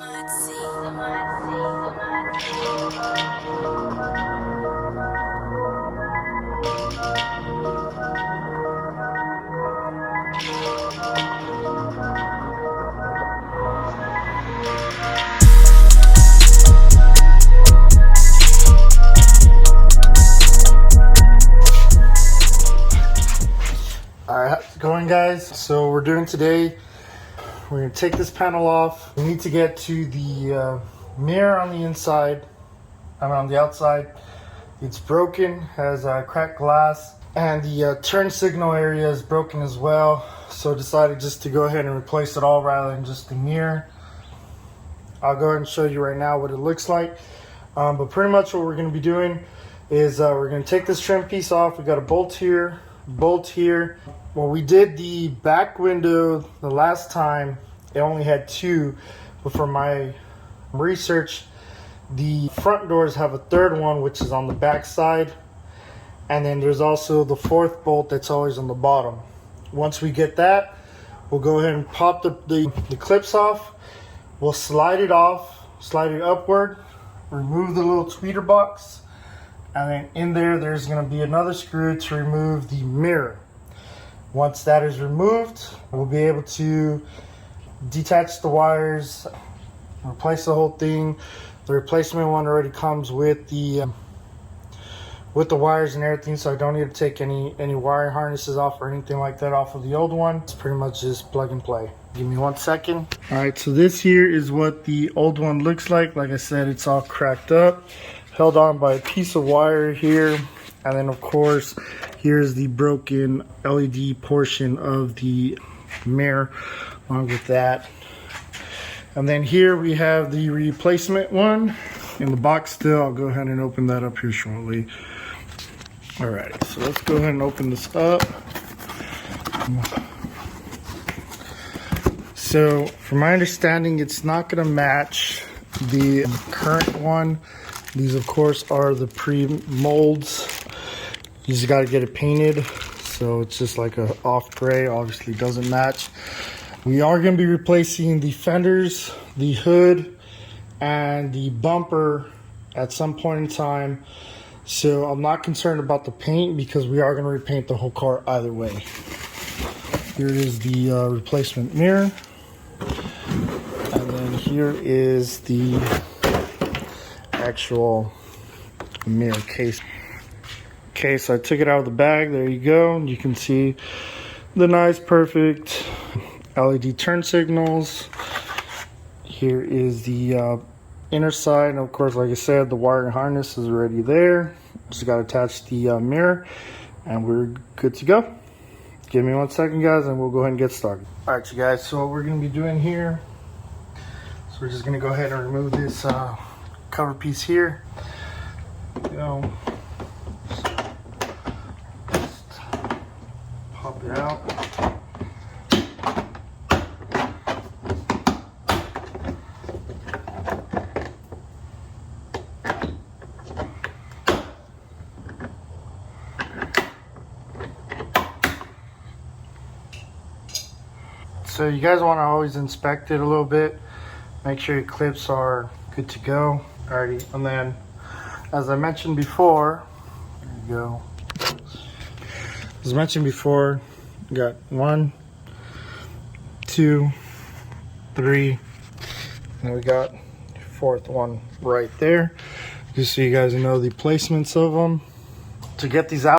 Alright, how's it going, guys? So we're doing today, we're going to take this panel off. We need to get to the mirror on the inside, on the outside. It's broken, has cracked glass, and the turn signal area is broken as well. So decided just to go ahead and replace it all rather than just the mirror. I'll go ahead and show you right now what it looks like. But pretty much what we're going to be doing is we're going to take this trim piece off. We got a bolt here, bolt here. When we did the back window the last time, it only had two, but for my research, the front doors have a third one, which is on the back side, and then there's also the fourth bolt that's always on the bottom. Once we get that, we'll go ahead and pop the clips off. We'll slide it off, slide it upward, remove the little tweeter box, and then in there's going to be another screw to remove the mirror. Once that is removed, we'll be able to detach the wires, replace the whole thing. The replacement one already comes with the wires and everything, so I don't need to take any wire harnesses off or anything like that off of the old one. It's pretty much just plug and play. Give me 1 second. All right, so this here is what the old one looks like. Like I said, it's all cracked up, held on by a piece of wire here, and then of course here's the broken LED portion of the mirror along with that. And then here we have the replacement one in the box still. I'll go ahead and open that up here shortly. All right, so let's go ahead and open this up. So from my understanding, it's not going to match the current one. These of course are the pre-molds. You just got to get it painted, so it's just like a off gray. Obviously doesn't match. We are going to be replacing the fenders, the hood, and the bumper at some point in time. So I'm not concerned about the paint because we are going to repaint the whole car either way. Here is the replacement mirror, and then here is the actual mirror case. Okay, so I took it out of the bag. There you go. You can see the nice, perfect LED turn signals. Here is the inner side. And of course, like I said, the wire harness is already there. Just got to attach the mirror, and we're good to go. Give me 1 second, guys, and we'll go ahead and get started. All right, you guys. So what we're going to be doing here, so we're just going to go ahead and remove this cover piece here. You know. Pop it out. So you guys want to always inspect it a little bit, make sure your clips are good to go. Alrighty, and then as I mentioned before, there you go. As mentioned before, we got 1, 2, 3, and we got the fourth one right there. Just so you guys know the placements of them. To get these out,